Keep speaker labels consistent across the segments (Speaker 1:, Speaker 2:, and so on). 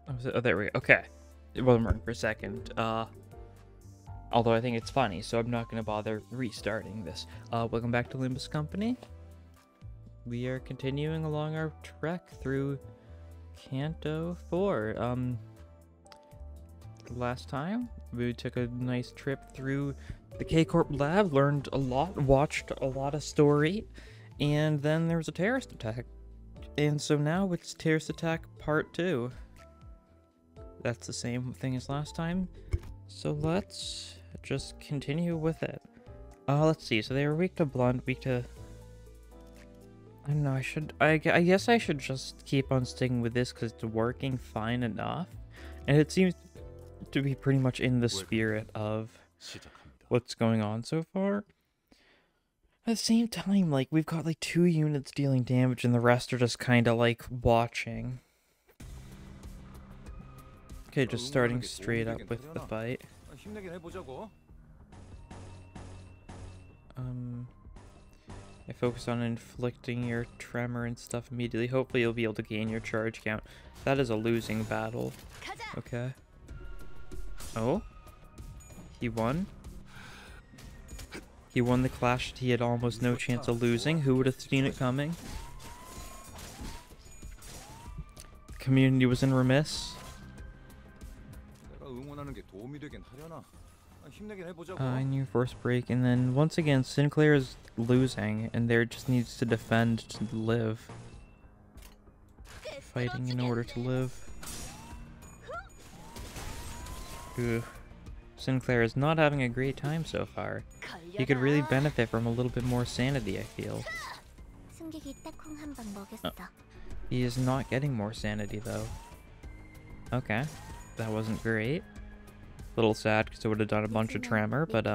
Speaker 1: Oh, there we go. Okay. It wasn't working for a second. Although I think it's funny, so I'm not going to bother restarting this. Welcome back to Limbus Company. We are continuing along our trek through Canto 4. Last time, we took a nice trip through the K-Corp lab, learned a lot, watched a lot of story, and then there was a terrorist attack. And so now it's terrorist attack part 2. That's the same thing as last time. So let's just continue with it. Let's see. So they were weak to blunt, weak to... I don't know, I guess I should just keep on sticking with this because it's working fine enough. And it seems to be pretty much in the spirit of what's going on so far. At the same time, like, we've got like 2 units dealing damage and the rest are just kind of like watching. Okay, just starting straight up with the fight. I focus on inflicting your tremor and stuff immediately. Hopefully you'll be able to gain your charge count. That is a losing battle. Okay. Oh? He won? He won the clash that he had almost no chance of losing. Who would have seen it coming? The community was in remiss. I knew first break, and then once again Sinclair is losing, and there just needs to defend to live. Fighting in order to live. Ugh. Sinclair is not having a great time so far. He could really benefit from a little bit more sanity, I feel. Oh. He is not getting more sanity, though. Okay. That wasn't great. A little sad because it would have done a bunch of tremor, but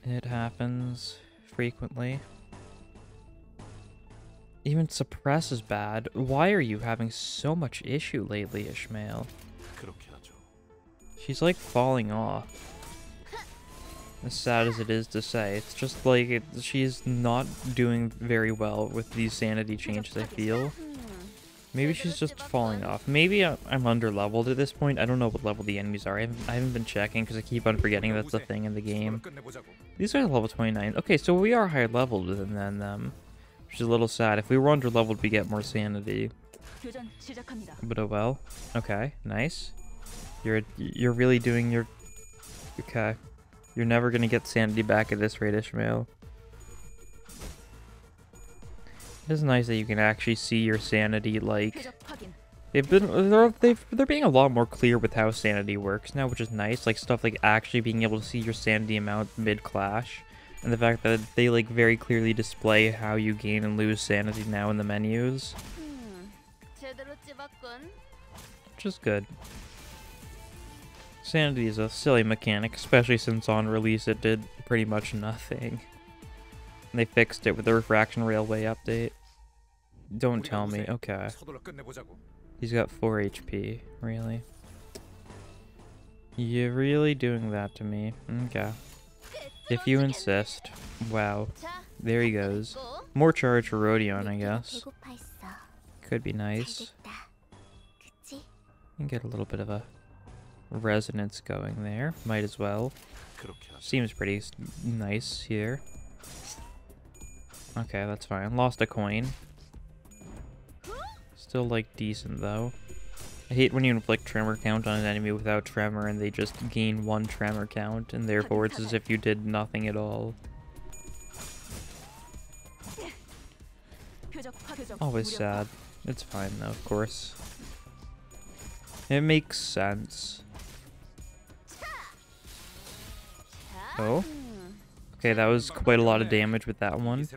Speaker 1: it happens frequently. Even suppress is bad. Why are you having so much issue lately, Ishmael? She's like falling off. As sad as it is to say, it's just like she's not doing very well with these sanity changes, I feel. Maybe she's just falling off. Maybe I'm under-leveled at this point. I don't know what level the enemies are. I haven't been checking because I keep on forgetting that's the thing in the game. These are level 29. Okay, so we are higher leveled than them, which is a little sad. If we were under-leveled, we get more sanity. But oh well. Okay, nice. You're really doing your... Okay. You're never gonna get sanity back at this rate, Ishmael. It is nice that you can actually see your sanity, like... They're being a lot more clear with how sanity works now, which is nice. Like, stuff like actually being able to see your sanity amount mid-clash. And the fact that they, like, very clearly display how you gain and lose sanity now in the menus. Which is good. Sanity is a silly mechanic, especially since on release it did pretty much nothing. And they fixed it with the Refraction Railway update. Don't tell me. Okay. He's got 4 HP. Really? You're really doing that to me. Okay. If you insist. Wow. There he goes. More charge for Rodion, I guess. Could be nice. And get a little bit of a resonance going there. Might as well. Seems pretty nice here. Okay, that's fine. Lost a coin. Still, like, decent, though. I hate when you inflict tremor count on an enemy without tremor and they just gain 1 tremor count, and therefore it's as if you did nothing at all. Always sad. It's fine, though, of course. It makes sense. Oh? Okay, that was quite a lot of damage with that one.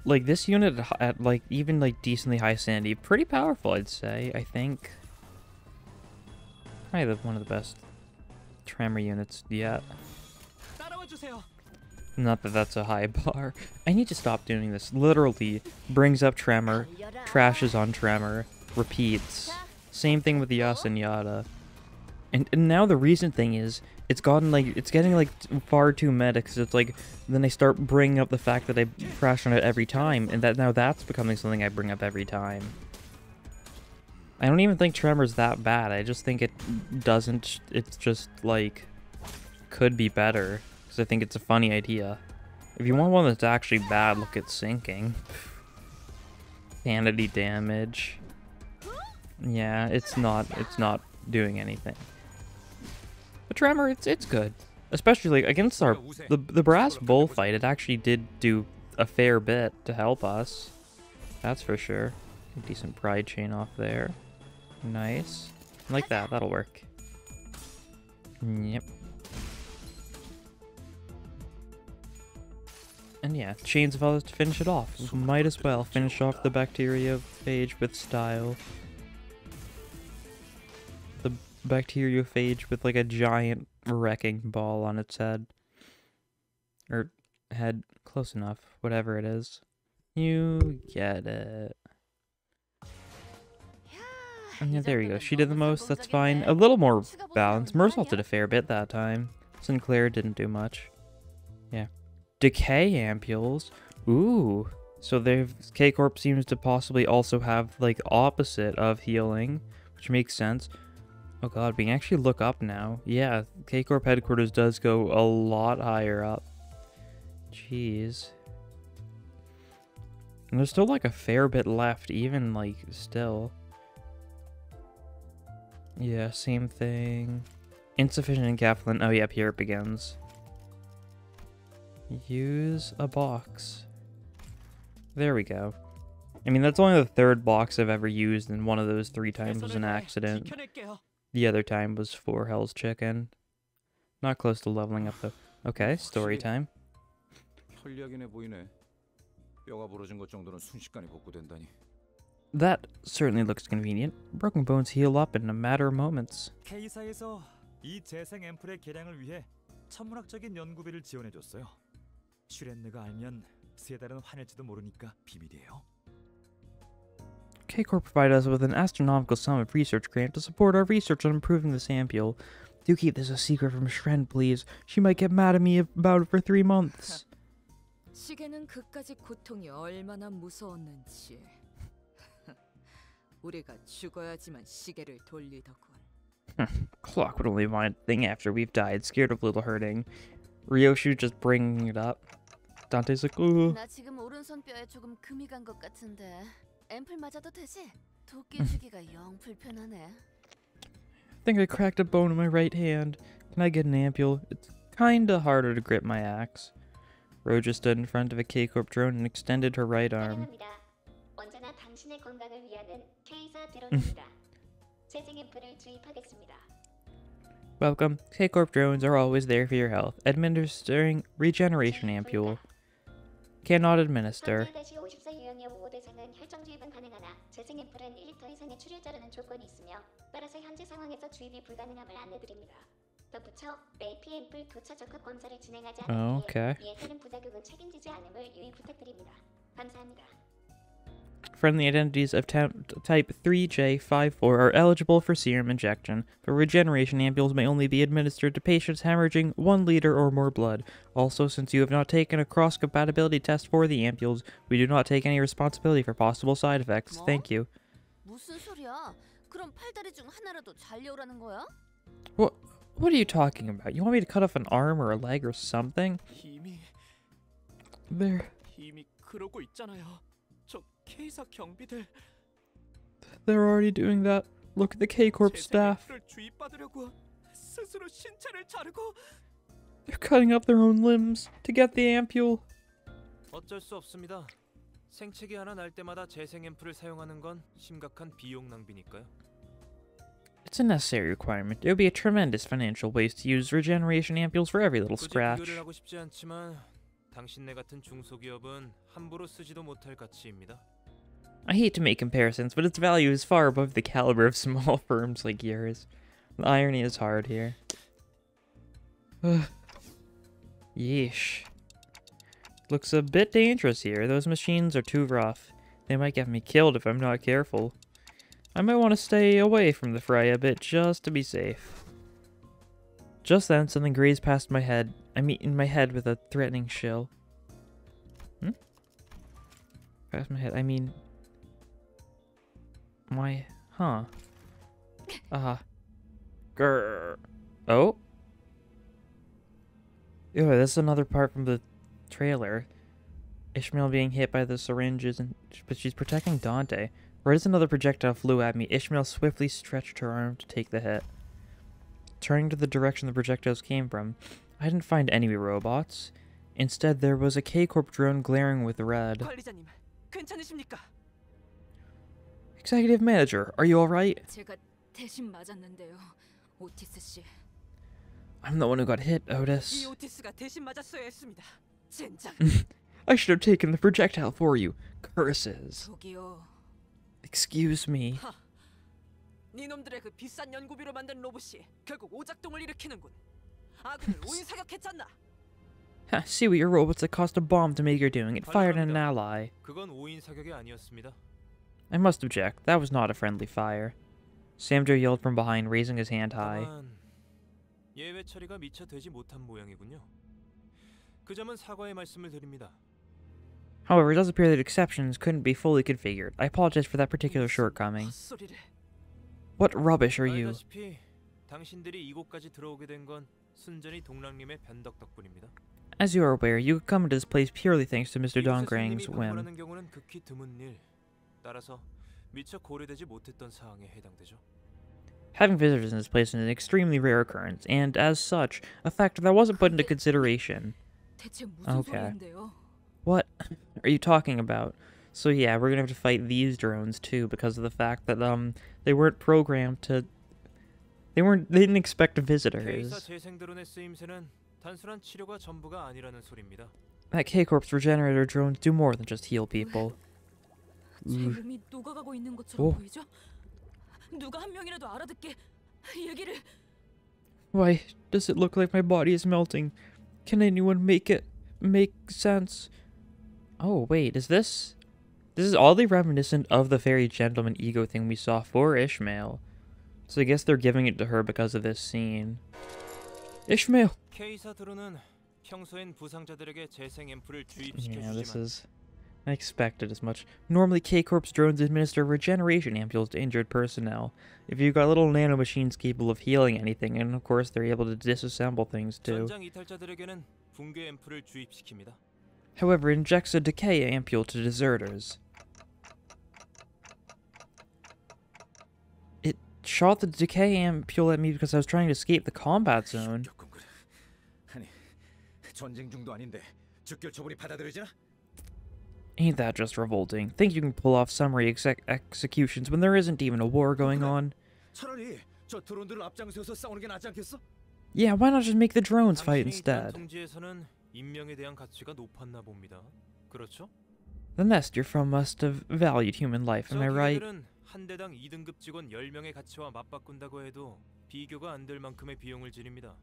Speaker 1: Like, this unit at, like, even, like, decently high sanity, pretty powerful, I'd say, I think. Probably one of the best tremor units yet. Not that that's a high bar. I need to stop doing this. Literally, brings up tremor, trashes on tremor, repeats. Same thing with Yas and Yada. And now the recent thing is, it's getting like far too meta, because it's like, then I start bringing up the fact that I crash on it every time, and now that's becoming something I bring up every time. I don't even think Tremor's that bad. I just think it doesn't. It's just like could be better because I think it's a funny idea. If you want one that's actually bad, look at sinking. Sanity damage. Yeah, it's not doing anything. But Tremor, it's good. Especially like against the brass bullfight, it actually did do a fair bit to help us. That's for sure. Decent pride chain off there. Nice. Like that, that'll work. Yep. And yeah, chains of others to finish it off. Might as well finish off the bacteriophage with style. The bacteriophage with like a giant wrecking ball on its head. Or head, close enough, whatever it is. You get it. And yeah, there you go. She did the most, that's fine. A little more balance. Mersault did a fair bit that time. Sinclair didn't do much. Yeah. Decay ampules. Ooh. So K-Corp seems to possibly also have, like, opposite of healing, which makes sense. Oh god, we can actually look up now. Yeah, K-Corp headquarters does go a lot higher up. Jeez. And there's still, like, a fair bit left, even, like, still. Yeah, same thing. Insufficient encapsulant. Oh, yep, here it begins. Use a box. There we go. I mean, that's only the third box I've ever used, and one of those 3 times was an accident. The other time was for Hell's Chicken. Not close to leveling up, though. Okay, story time. That certainly looks convenient. Broken bones heal up in a matter of moments.
Speaker 2: K사에서 이 재생 앰플의 개량을 위해 천문학적인 연구비를 지원해줬어요. 슈렌느가 알면 세 달은 화낼지도 모르니까 비밀이에요.
Speaker 1: K-Corp provided us with an astronomical sum of research grant to support our research on improving this ampule. Do keep this a secret from Shren, please. She might get mad at me about it for 3 months.
Speaker 3: 시계는 그까지 고통이 얼마나 무서웠는지. 우리가 죽어야지만 시계를 돌리더군.
Speaker 1: Clock would only mind a thing after we've died, scared of little hurting. Ryoshu just bringing it up. Dante's like, ooh.
Speaker 3: 나 지금 오른손 뼈에 조금 금이 간 것 같은데 앰플 맞아도 되지? 도끼 주기가 영 불편하네.
Speaker 1: I think I cracked a bone in my right hand. Can I get an ampule? It's kinda harder to grip my axe. Roja stood in front of a K-Corp drone and extended her right arm.
Speaker 4: 언제나 당신의 건강을 위하는 K사 드론입니다. 재생 앰플을 주입하겠습니다.
Speaker 1: Welcome. K-Corp drones are always there for your health. Administering regeneration ampule. Cannot administer.
Speaker 4: 50-54 유형 여부 대상은 혈정 주입은 가능하나 재생 앰플은 1리터 이상의 출혈자라는 조건이 있으며 따라서 현재 상황에서 주입이 불가능함을 안내드립니다. 덧붙여 AP 앰플 도차 적합 검사를 진행하지 않은 이에 따른 부작용은 책임지지 않음을 유의 부탁드립니다. 감사합니다.
Speaker 1: Friendly identities of type 3J54 are eligible for serum injection, but regeneration ampules may only be administered to patients hemorrhaging 1 liter or more blood. Also, since you have not taken a cross-compatibility test for the ampules, we do not take any responsibility for possible side effects. Thank you.
Speaker 3: 무슨 소리야? 그럼 팔다리 중 하나라도 잘려오라는 거야?
Speaker 1: What are you talking about? You want me to cut off an arm or a leg or something? There.
Speaker 2: 이미 그러고 있잖아요. 저 K사 경비들.
Speaker 1: They're already doing that. Look at the K-Corp staff.
Speaker 2: 주입받으려고 스스로 신체를 자르고.
Speaker 1: They're cutting up their own limbs to get the ampule.
Speaker 2: 어쩔 수 없습니다. 생체기 하나 날 때마다 재생 앰플을 사용하는 건 심각한 비용 낭비니까요.
Speaker 1: It's a necessary requirement. It would be a tremendous financial waste to use regeneration ampules for every little scratch.
Speaker 2: 비교를 하고 싶지 않지만 당신네 같은 중소기업은 함부로 쓰지도 못할 가치입니다.
Speaker 1: I hate to make comparisons, but its value is far above the caliber of small firms like yours. The irony is hard here. Yeesh. Looks a bit dangerous here. Those machines are too rough. They might get me killed if I'm not careful. I might want to stay away from the fray a bit just to be safe. Just then, something grazed past my head. In my head with a threatening chill. Past my head, Huh. Grr. Oh? Ew, this is another part from the trailer. Ishmael being hit by the syringes, but she's protecting Dante. Right as another projectile flew at me, Ishmael swiftly stretched her arm to take the hit. Turning to the direction the projectiles came from, I didn't find any robots. Instead, there was a K-Corp drone glaring with red.
Speaker 5: 관리자님, 괜찮으십니까?
Speaker 1: Executive Manager, are you alright?
Speaker 3: 제가 대신 맞았는데요, 오티스 씨.
Speaker 1: I'm the one who got hit,
Speaker 5: 이
Speaker 1: Otis.
Speaker 5: 오티스가 대신 맞았어야 했습니다. 젠장.
Speaker 1: I should have taken the projectile for you. Curses.
Speaker 3: 저기요.
Speaker 1: Excuse me.
Speaker 5: 니놈들의 그 비싼 연구비로 만든 로봇이 결국 오작동을 일으키는군. 아군을 오인 사격했잖아.
Speaker 1: Ha, see what your robots that cost a bomb to make you're doing. It fired at an ally.
Speaker 2: 그건 오인 사격이 아니었습니다.
Speaker 1: I must object. That was not a friendly fire. Samjo yelled from behind, raising his hand high.
Speaker 2: 다만 예외 처리가 미처 되지 못한 모양이군요. 그 점은 사과의 말씀을 드립니다.
Speaker 1: However, it does appear that exceptions couldn't be fully configured. I apologize for that particular shortcoming.
Speaker 5: 헛소리를.
Speaker 1: What rubbish are you?
Speaker 2: 알다시피 당신들이 이곳까지 들어오게 된 건 순전히 동랑님의 변덕 덕분입니다.
Speaker 1: As you are aware, you could come into this place purely thanks to Mr.
Speaker 2: 이곳에
Speaker 1: Dongrang's
Speaker 2: 손님이
Speaker 1: whim.
Speaker 2: 방문하는 경우는 극히 드문 일. 따라서 미처 고려되지 못했던 사항에 해당되죠.
Speaker 1: Having visitors in this place is an extremely rare occurrence, and as such, a factor that wasn't put into consideration.
Speaker 3: 대체 무슨
Speaker 1: Okay.
Speaker 3: 소리인데요?
Speaker 1: What are you talking about? So yeah, we're gonna have to fight these drones too because of the fact that they weren't programmed to. They didn't expect
Speaker 2: K사
Speaker 1: visitors.
Speaker 2: 재생 드론의 쓰임새는 단순한 치료가 전부가 아니라는 소리입니다.
Speaker 1: That K-Corp's regenerator drones do more than just heal people.
Speaker 3: 제
Speaker 1: Ooh.
Speaker 3: 몸이 녹아가고 있는 것처럼
Speaker 1: 오.
Speaker 3: 보이죠? 누가 한 명이라도 알아듣게 얘기를.
Speaker 1: Why does it look like my body is melting? Can anyone make it make sense? Oh wait, is this? This is oddly reminiscent of the fairy gentleman ego thing we saw for Ishmael. So I guess they're giving it to her because of this scene. Ishmael!
Speaker 2: K사 드론은 평소엔 부상자들에게 재생 앰플을
Speaker 1: Yeah, this
Speaker 2: 주입시켜주지만
Speaker 1: is... I expected as much. Normally, K-Corp's drones administer regeneration ampules to injured personnel. If you've got little nanomachines capable of healing anything, and of course they're able to disassemble things too.
Speaker 2: 전장 이탈자들에게는 붕괴 앰플을 주입시킵니다.
Speaker 1: However, it injects a decay ampule to deserters. It shot the decay ampule at me because I was trying to escape the combat zone.
Speaker 6: 아니, 전쟁 중도 아닌데 즉결 처분이 받아들여지나?
Speaker 1: Ain't that just revolting? Think you can pull off summary executions when there isn't even a war going on?
Speaker 6: 차라리 저 드론들을 앞장서서 싸우는 게 낫지 않겠어?
Speaker 1: Yeah, why not just make the drones fight
Speaker 2: 당신이 있던
Speaker 1: instead?
Speaker 2: 통지에서는 인명에 대한 가치가 높았나 봅니다. 그렇죠?
Speaker 1: The nest you're from must have valued human life, am I right?
Speaker 2: 기계들은 한 대당 2등급 직원 10명의 가치와 맞바꾼다고 해도 비교가 안 될 만큼의 비용을 지릅니다.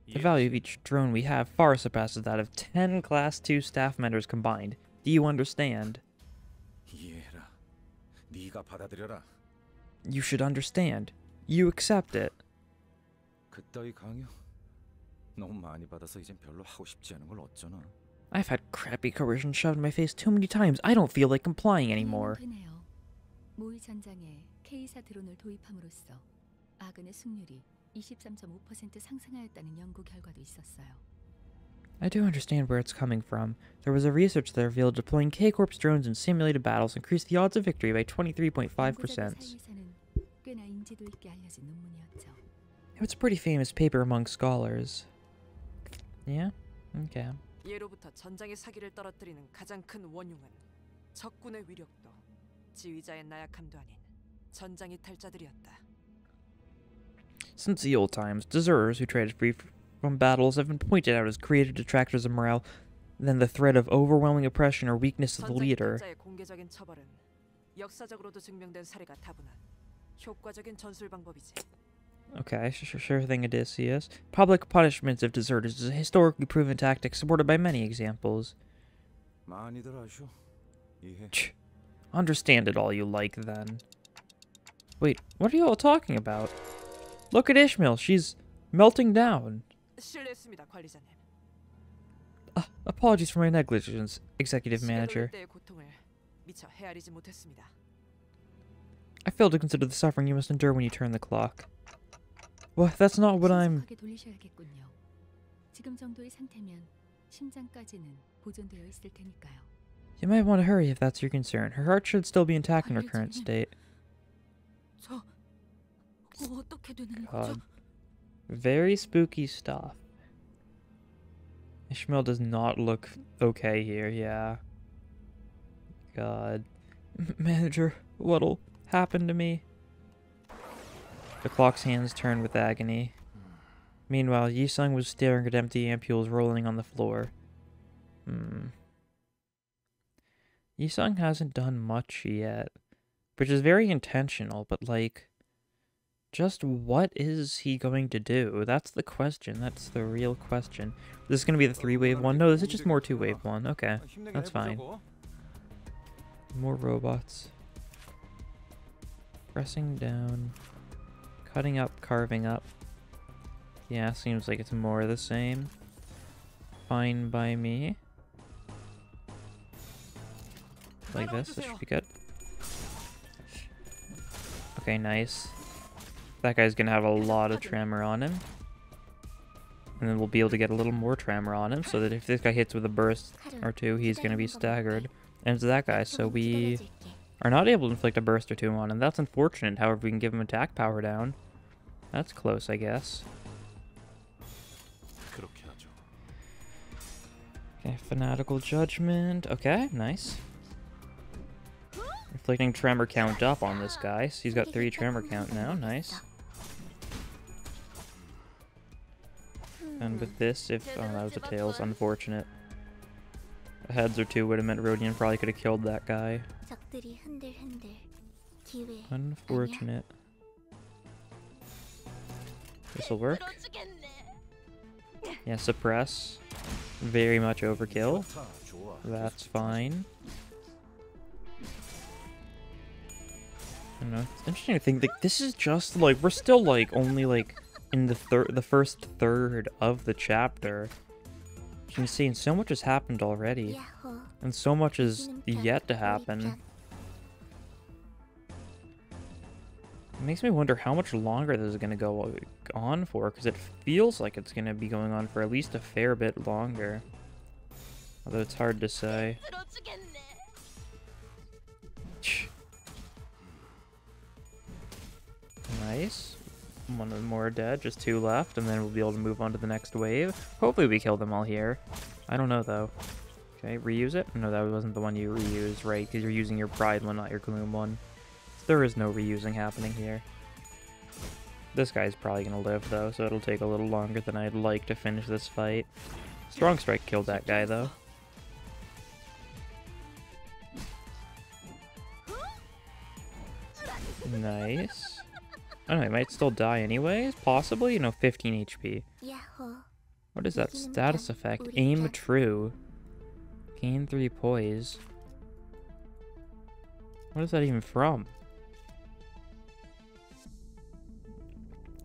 Speaker 1: The value of each drone we have far surpasses that of 10 Class 2 staff members combined. Do you understand?
Speaker 6: 이해해라. 네가 받아들여라.
Speaker 1: You should understand. You accept it.
Speaker 6: 그따위 강요? 너무 많이 받아서 이젠 별로 하고 싶지 않은 걸 어쩌나.
Speaker 1: I've had crappy coercion shoved in my face too many times. I don't feel like complying anymore.
Speaker 3: 되네요. 모의 전장에 K사 드론을 도입함으로써 아군의 승률이 23.5% 상승하였다는 연구 결과도 있었어요.
Speaker 1: I do understand where it's coming from. There was a research that revealed deploying K-Corp's drones in simulated battles increased the odds of victory by 23.5%.
Speaker 3: 사이에서는 꽤나 인지도 있게 알려진 논문이었죠.
Speaker 1: It's a pretty famous paper among scholars. Yeah? Okay.
Speaker 5: 예로부터 전장의 사기를 떨어뜨리는 가장 큰 원흉은 적군의 위력도 지휘자의 나약함도 아닌 전장 이탈자들이었다.
Speaker 1: Since the old times, deserters who traded free from battles have been pointed out as creative detractors of morale than the threat of overwhelming oppression or weakness of the
Speaker 5: 전장
Speaker 1: leader.
Speaker 5: 이탈자의 공개적인 처벌은 역사적으로도 증명된 사례가 다분한 효과적인 전술 방법이지.
Speaker 1: Okay, sure thing, Odysseus. Public punishments of deserters is a historically proven tactic supported by many examples.
Speaker 6: 많이들 아셔. 이해.
Speaker 1: Understand it all you like, then. Wait, what are you all talking about? Look at Ishmael, she's melting down.
Speaker 5: 실례했습니다, 관리자님.
Speaker 1: Apologies for my negligence, Executive
Speaker 5: 시간을
Speaker 1: Manager.
Speaker 5: 때의 고통을 미처 헤아리지 못했습니다.
Speaker 1: I fail to consider the suffering you must endure when you turn the clock. Well, that's not what I'm...
Speaker 3: 신속하게 돌리셔야겠군요. 지금 정도의 상태면 심장까지는 보존되어 있을 테니까요.
Speaker 1: You might want to hurry if that's your concern. Her heart should still be intact in her current state.
Speaker 3: 저 어떻게 되는 거죠?
Speaker 1: God. Very spooky stuff. Ishmael does not look okay here, yeah. God. Manager, what'll happen to me? The clock's hands turned with agony. Meanwhile, Yi-sung was staring at empty ampules rolling on the floor. Yi-sung hasn't done much yet, which is very intentional, but like, just what is he going to do? That's the question. That's the real question. This is going to be the 3-wave one? No, this is just more 2-wave one. Okay, that's fine. More robots. Pressing down. Cutting up, carving up. Yeah, seems like it's more of the same. Fine by me. Like this, that should be good. Okay, nice. That guy's gonna have a lot of tremor on him. And then we'll be able to get a little more tremor on him, so that if this guy hits with a burst or two, he's gonna be staggered. And it's that guy, so we are not able to inflict a burst or two on him. That's unfortunate, however, we can give him attack power down. That's close, I guess. Okay, Fanatical Judgment. Okay, nice. Inflicting tremor count up on this guy. So he's got 3 tremor count now. Nice. And with this, if... Oh, that was a tails. Unfortunate. A heads or 2 would have meant Rodian probably could have killed that guy. Unfortunate. This'll work. Yeah, suppress. Very much overkill. That's fine. I don't know. It's interesting to think like this is just like we're still like only like in the first third of the chapter. You can see, and so much has happened already, and so much is yet to happen. It makes me wonder how much longer this is going to go on for, because it feels like it's going to be going on for at least a fair bit longer. Although it's hard to say. Nice. One more dead, just 2 left, and then we'll be able to move on to the next wave. Hopefully we kill them all here. I don't know, though. Okay, reuse it? No, that wasn't the one you reused, right? Because you're using your Pride one, not your Gloom one. There is no reusing happening here. This guy's probably going to live, though, so it'll take a little longer than I'd like to finish this fight. Strong Strike killed that guy, though. Nice. I don't know, he might still die anyways, possibly? No, 15 HP. What is that status effect? Aim true. Gain 3 poise. What is that even from?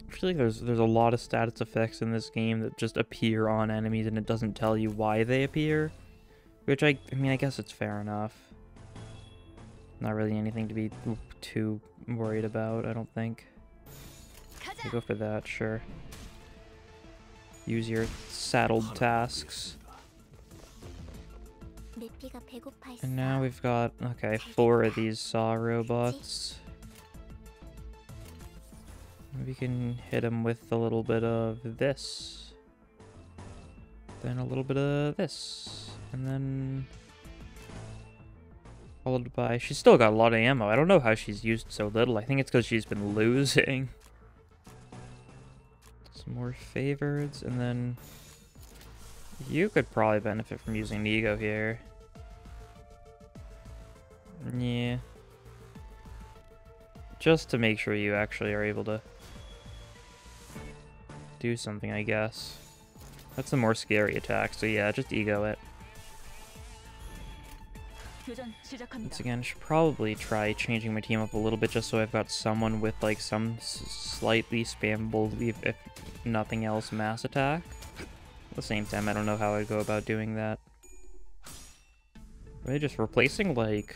Speaker 1: I feel like there's a lot of status effects in this game that just appear on enemies and it doesn't tell you why they appear. Which I mean, I guess it's fair enough. Not really anything to be too worried about, I don't think. Okay, go for that, sure. Use your saddled tasks. And now we've got, okay, 4 of these saw robots. We can hit them with a little bit of this. Then a little bit of this. And then... followed by... She's still got a lot of ammo. I don't know how she's used so little. I think it's because she's been losing. Some more favorites, and then... you could probably benefit from using Nego here. Yeah. Just to make sure you actually are able to do something, I guess. That's a more scary attack, so yeah, just ego it. Once again, I should probably try changing my team up a little bit just so I've got someone with like some slightly spammable, if nothing else, mass attack. At the same time, I don't know how I'd go about doing that. Are they just replacing like...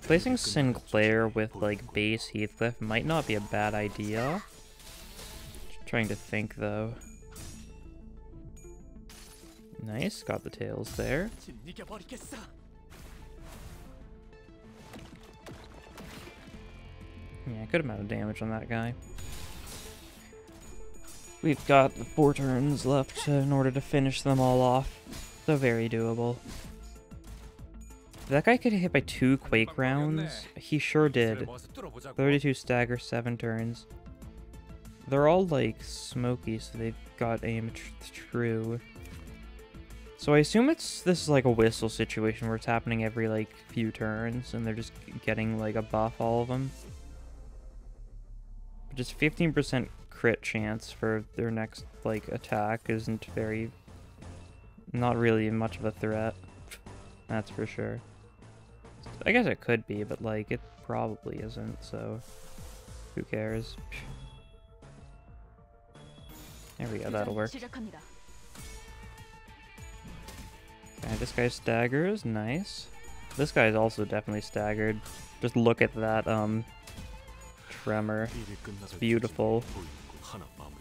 Speaker 1: Replacing Sinclair with, like, base Heathcliff might not be a bad idea. Trying to think, though. Nice, got the tails there. Yeah, good amount of damage on that guy. We've got 4 turns left in order to finish them all off. So very doable. If that guy could hit by 2 Quake rounds, he sure did. 32 stagger, 7 turns. They're all like smoky, so they've got aim true. So I assume this is like a whistle situation where it's happening every like few turns and they're just getting like a buff all of them. But just 15% crit chance for their next like attack isn't not really much of a threat. That's for sure. I guess it could be, but like it probably isn't, so who cares? There we go, that'll work. Okay, this guy staggers, nice. This guy's also definitely staggered. Just look at that tremor. It's beautiful.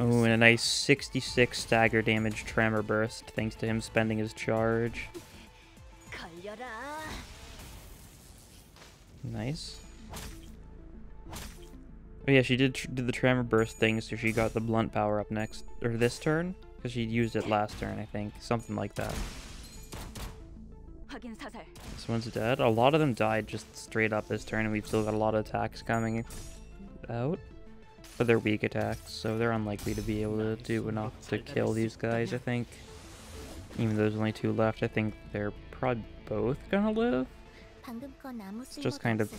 Speaker 1: Oh, and a nice 66 stagger damage tremor burst thanks to him spending his charge. Nice. Oh yeah, she did the tremor burst thing, so she got the blunt power up next, or this turn, because she used it last turn, I think, something like that. This one's dead. A lot of them died just straight up this turn, and we've still got a lot of attacks coming out, but they're weak attacks, so they're unlikely to be able to do enough to kill these guys, I think. Even though there's only 2 left, I think they're probably both gonna live. It's just kind of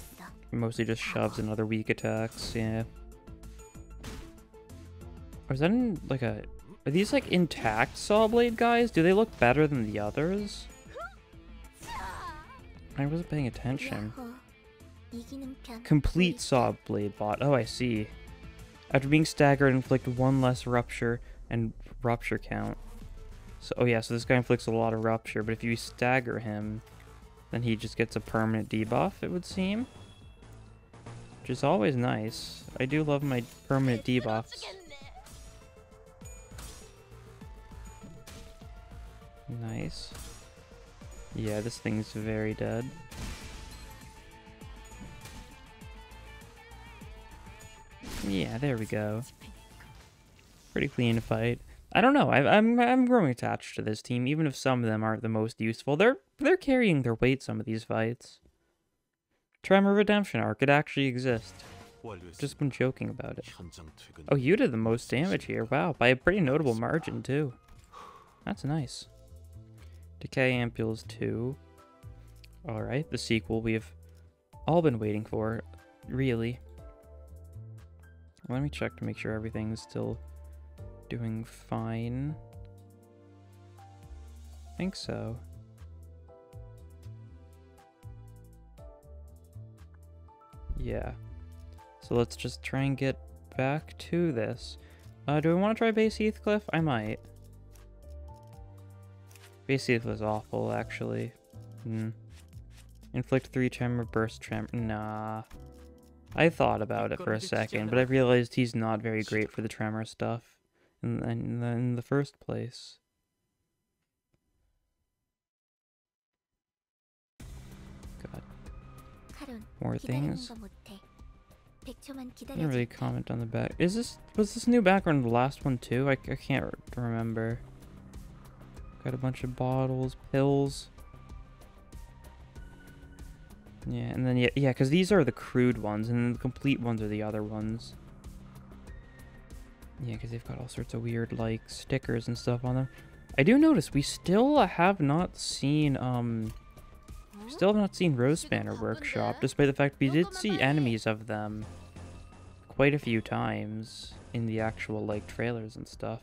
Speaker 1: mostly just shoves and other weak attacks, yeah. Or is that in, like are these like intact saw blade guys? Do they look better than the others? I wasn't paying attention. Complete saw blade bot. Oh, I see. After being staggered, inflict 1 less rupture and rupture count. So, oh yeah, so this guy inflicts a lot of rupture, but if you stagger him, then he just gets a permanent debuff, it would seem. Which is always nice. I do love my permanent debuffs. Nice. Yeah, this thing's very dead. Yeah, there we go. Pretty clean fight. I don't know. I'm growing attached to this team, even if some of them aren't the most useful. They're carrying their weight some of these fights. Tremor Redemption arc, it actually exists. Just been joking about it. Oh, you did the most damage here. Wow, by a pretty notable margin too. That's nice. Decay Ampules 2. Alright, the sequel we've all been waiting for, really. Let me check to make sure everything's still doing fine. I think so. Yeah. So let's just try and get back to this. Do I want to try base Heathcliff? I might. Base Heathcliff is awful, actually. Inflict 3 tremor, burst tremor. Nah. I thought about it for a second, but I realized he's not very great for the tremor stuff in the first place. God. More things. Didn't really comment on the back. Was this new background the last one too? I can't remember. Got a bunch of bottles, pills. Yeah, and then yeah, because these are the crude ones, and then the complete ones are the other ones. Yeah, because they've got all sorts of weird like stickers and stuff on them. I do notice we still have not seen Rose Spanner Workshop, despite the fact we did see enemies of them quite a few times in the actual like trailers and stuff.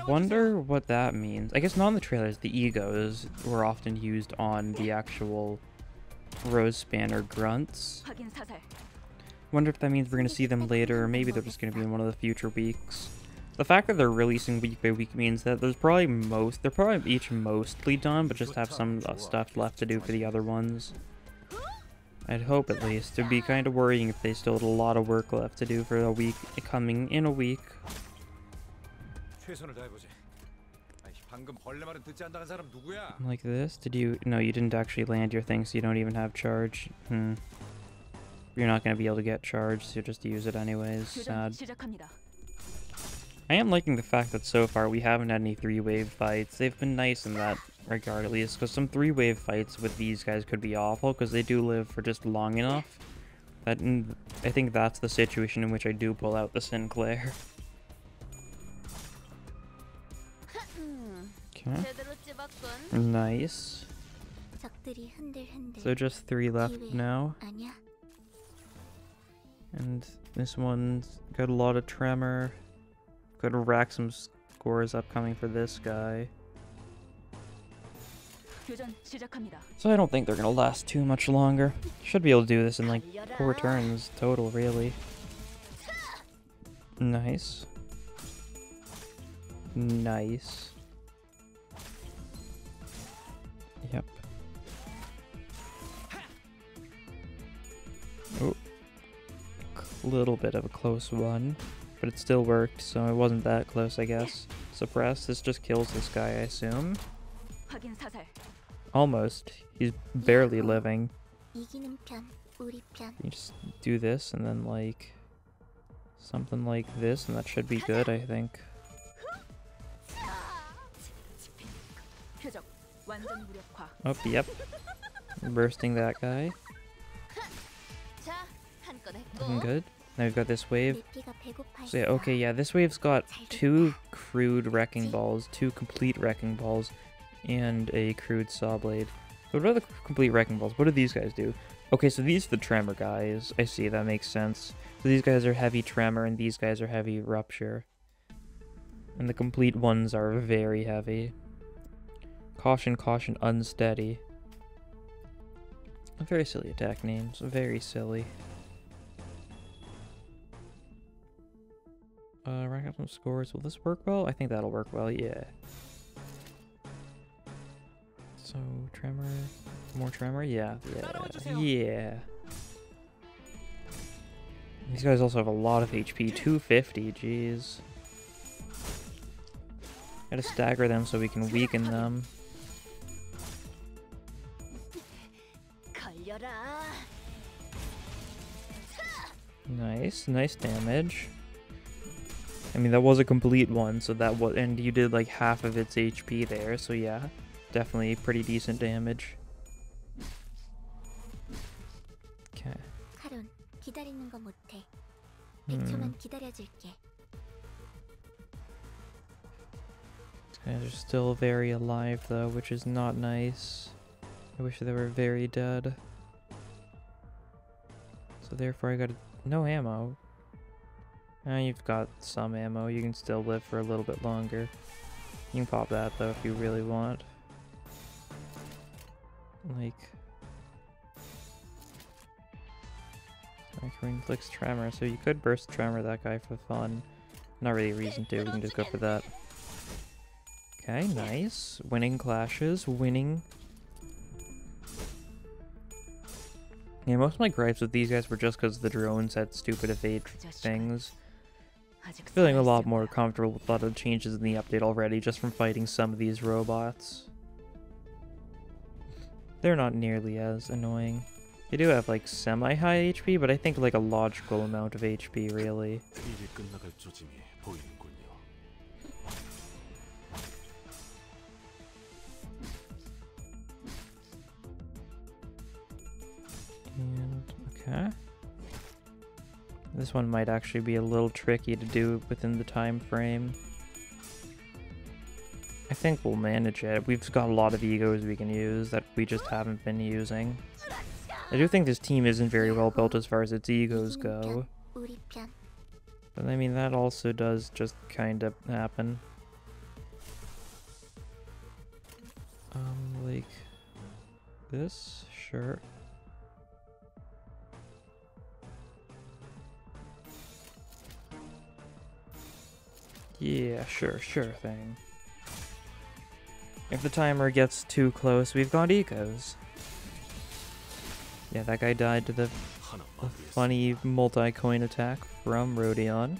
Speaker 1: Wonder what that means. I guess not in the trailers. The egos were often used on the actual Rose Spanner grunts. Wonder if that means we're going to see them later, or maybe they're just going to be in one of the future weeks. The fact that they're releasing week by week means that they're probably each mostly done, but just have some stuff left to do for the other ones. I'd hope at least. It'd be kind of worrying if they still had a lot of work left to do for a week coming in a week.
Speaker 6: 최선을 다해보지. 방금 벌레 말은 듣지 않다는 사람 누구야?
Speaker 1: Like this? No, you didn't actually land your thing, so you don't even have charge. You're not going to be able to get charged, so you'll just use it anyways. Sad. I am liking the fact that so far we haven't had any 3-wave fights. They've been nice in that regard at least, because some 3-wave fights with these guys could be awful, because they do live for just long enough. I think that's the situation in which I do pull out the Sinclair. Okay. Nice. So just 3 left now. And this one's got a lot of tremor. Could rack some scores upcoming for this guy. So I don't think they're gonna last too much longer. Should be able to do this in like 4 turns total, really. Nice. Nice. Yep. Oh. A little bit of a close one, but it still worked, so it wasn't that close, I guess. Suppress, this just kills this guy, I assume. Almost. He's barely living. You just do this, and then like something like this, and that should be good, I think. Oh, yep. Bursting that guy. Looking good. Now we've got this wave. So yeah, okay, yeah, this wave's got 2 crude wrecking balls, 2 complete wrecking balls, and a crude saw blade. What are the complete wrecking balls? What do these guys do? Okay, so these are the tremor guys. I see, that makes sense. So these guys are heavy tremor, and these guys are heavy rupture. And the complete ones are very heavy. Caution, caution, unsteady. Very silly attack names. Very silly. Rack up some scores. Will this work well? I think that'll work well, yeah. So, tremor. More tremor? Yeah, yeah. These guys also have a lot of HP. 250, jeez. Gotta stagger them so we can weaken them. Nice, nice damage. I mean, that was a complete one, so that was, and you did like half of its HP there, so yeah, definitely pretty decent damage. Okay. These guys are still very alive though, which is not nice. I wish they were very dead. So therefore I got no ammo. You've got some ammo. You can still live for a little bit longer. You can pop that though if you really want. Like, inflicts tremor, so you could burst tremor that guy for fun. Not really a reason to. We can just go for that. Okay, nice. Winning clashes. Winning. Yeah, most of my gripes with these guys were just because the drones had stupid evade things. Feeling a lot more comfortable with a lot of the changes in the update already, just from fighting some of these robots. They're not nearly as annoying. They do have like semi-high HP, but I think like a logical amount of HP, really. And, okay. This one might actually be a little tricky to do within the time frame. I think we'll manage it. We've got a lot of egos we can use that we just haven't been using. I do think this team isn't very well built as far as its egos go. But I mean, that also does just kind of happen. Like this? Sure. Yeah, sure thing. If the timer gets too close, we've got ecos. Yeah, that guy died to the funny multi-coin attack from Rodion.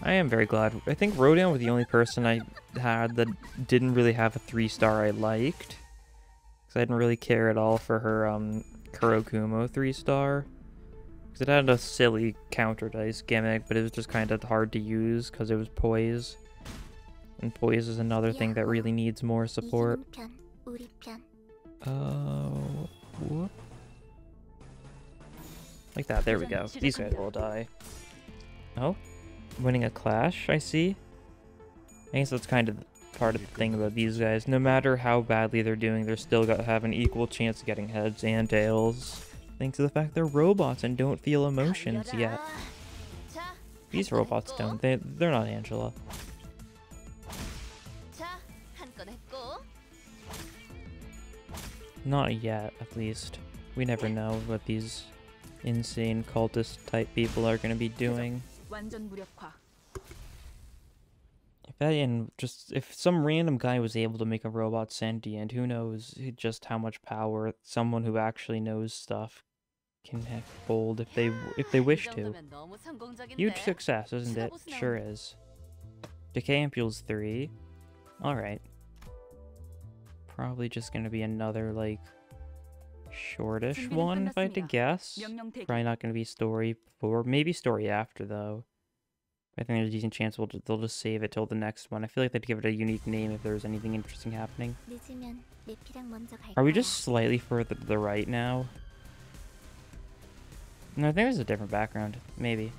Speaker 1: I am very glad. I think Rodion was the only person I had that didn't really have a 3-star I liked. Because I didn't really care at all for her Kurokumo 3-star. Because it had a silly counter dice gimmick, but it was just kind of hard to use because it was poise. And poise is another thing that really needs more support. Oh, whoop. Like that, there we go. These guys will die. Oh, winning a clash, I see. I guess that's kind of part of the thing about these guys. No matter how badly they're doing, they're still got to have an equal chance of getting heads and tails. Thanks to the fact they're robots and don't feel emotions yet. These robots don't. They're not Angela. Not yet, at least. We never know what these insane cultist type people are going to be doing. If some random guy was able to make a robot sentient, who knows just how much power someone who actually knows stuff can hold if they wish to. Huge success, isn't it? Sure is. Decay Ampules 3. Alright. Probably just gonna be another, like, shortish one, if I had to guess. Probably not gonna be story before. Maybe story after, though. I think there's a decent chance they'll just save it till the next one. I feel like they'd give it a unique name if there was anything interesting happening. Are we just slightly further to the right now? No, I think there's a different background. Maybe.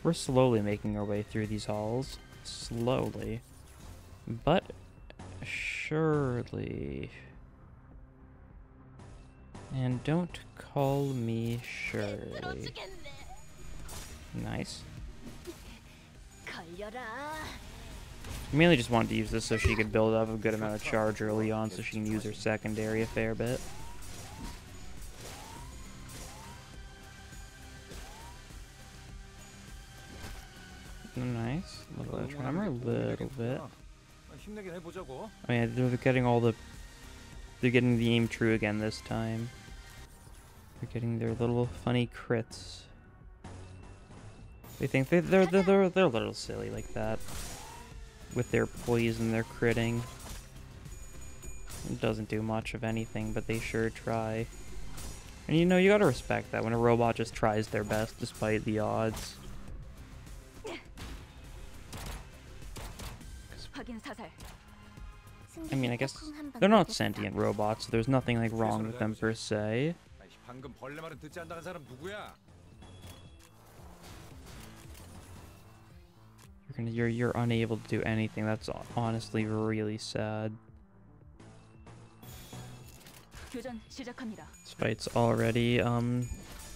Speaker 1: We're slowly making our way through these halls. Slowly. But surely. And don't call me Shirley. Nice. I mainly just wanted to use this so she could build up a good amount of charge early on so she can use her secondary a fair bit. Nice. A little bit of tremor, a little bit. Oh yeah, they're getting they're getting the aim true again this time. They're getting their little funny crits. They think they're a little silly like that. With their poison, their critting. It doesn't do much of anything, but they sure try. And you know, you gotta respect that when a robot just tries their best despite the odds. I mean, I guess they're not sentient robots, so there's nothing like wrong with them per se. You're unable to do anything. That's honestly really sad. This fight's already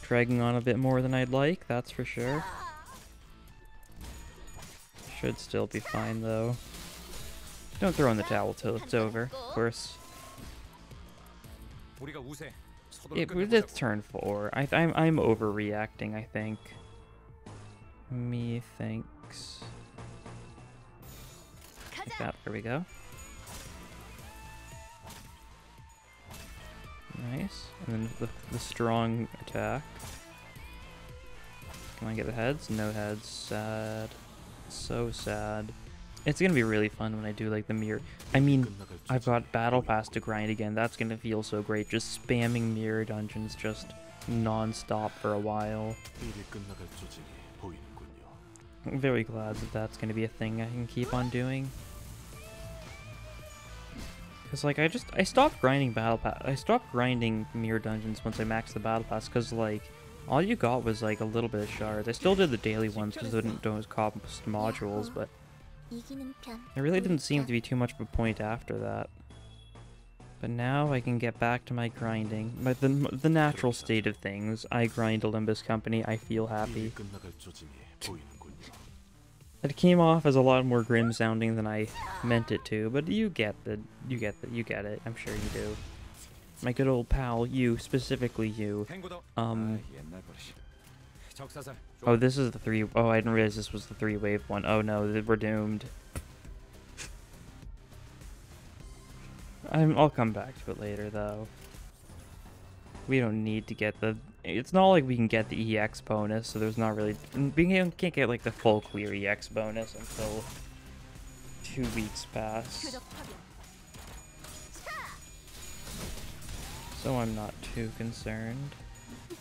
Speaker 1: dragging on a bit more than I'd like, that's for sure. Should still be fine though. Don't throw in the towel till it's over, of course. It's turn 4. I'm overreacting, I think. Methinks. Like that, there we go. Nice. And then the strong attack. Can I get the heads? No heads. Sad. So sad. It's gonna be really fun when I do like the mirror. I mean, I've got Battle Pass to grind again. That's gonna feel so great. Just spamming mirror dungeons just non-stop for a while. I'm very glad that that's gonna be a thing I can keep on doing. Cause like I stopped grinding Battle Pass. I stopped grinding mirror dungeons once I maxed the Battle Pass. Cause like all you got was like a little bit of shards. I still did the daily ones because they don't cost modules, but there really didn't seem to be too much of a point after that. But now I can get back to my grinding. But the natural state of things. I grind a Limbus Company. I feel happy. It came off as a lot more grim sounding than I meant it to, but you get it. I'm sure you do. My good old pal, you, specifically you.
Speaker 6: 적사살.
Speaker 1: Oh, this is the three. Oh, I didn't realize this was the three-wave one. Oh no, we're doomed. I'll come back to it later, though. We don't need to get the... It's not like we can get the EX bonus, so there's not really... We can't get, like, the full clear EX bonus until 2 weeks pass. So I'm not too concerned.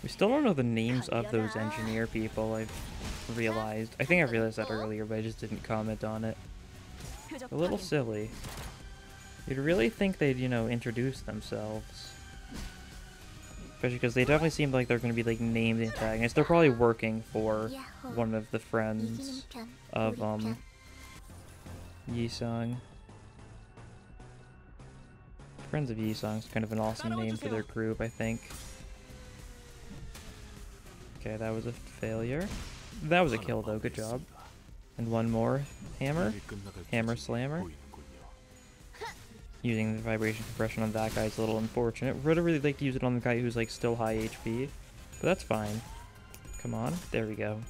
Speaker 1: We still don't know the names of those engineer people, I've realized. I think I realized that earlier, but I just didn't comment on it. A little silly. You'd really think they'd, you know, introduce themselves. Especially because they definitely seem like they're going to be, like, named antagonists. They're probably working for one of the friends of, Yisung. Friends of Yisung's kind of an awesome name for their group, I think. Okay, that was a failure. That was a kill, though. Good job. And one more. Hammer. Hammer Slammer. Using the vibration compression on that guy is a little unfortunate. Would have really liked to use it on the guy who's like still high HP, but that's fine. Come on, there we go.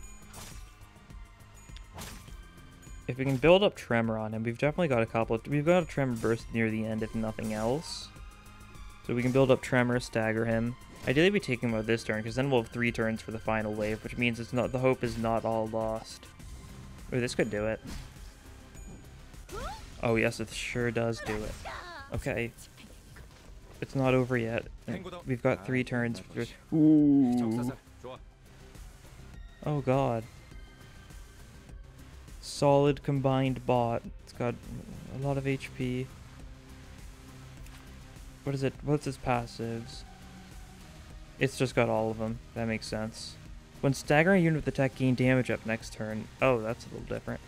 Speaker 1: If we can build up Tremor on him, we've definitely got a couple of... We've got a Tremor burst near the end, if nothing else. So we can build up Tremor, stagger him. Ideally, we take him out this turn, because then we'll have 3 turns for the final wave, which means it's not... The hope is not all lost. Oh, this could do it. Oh yes, it sure does do it. Okay. It's not over yet. We've got 3 turns. Ooh. Oh god. Solid combined bot. It's got a lot of HP. What is it? What's its passives? It's just got all of them. That makes sense. When staggering a unit with attack, gain damage up next turn. Oh, that's a little different.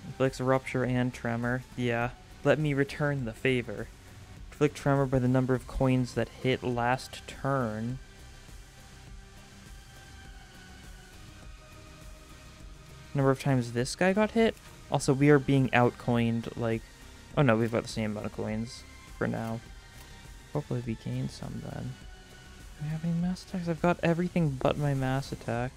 Speaker 1: Inflicts Rupture and Tremor. Yeah. Let me return the favor. Inflict Tremor by the number of coins that hit last turn. Number of times this guy got hit? Also, we are being outcoined, like... Oh no, we've got the same amount of coins for now. Hopefully we gain some then. Do I have any mass attacks? I've got everything but my mass attack.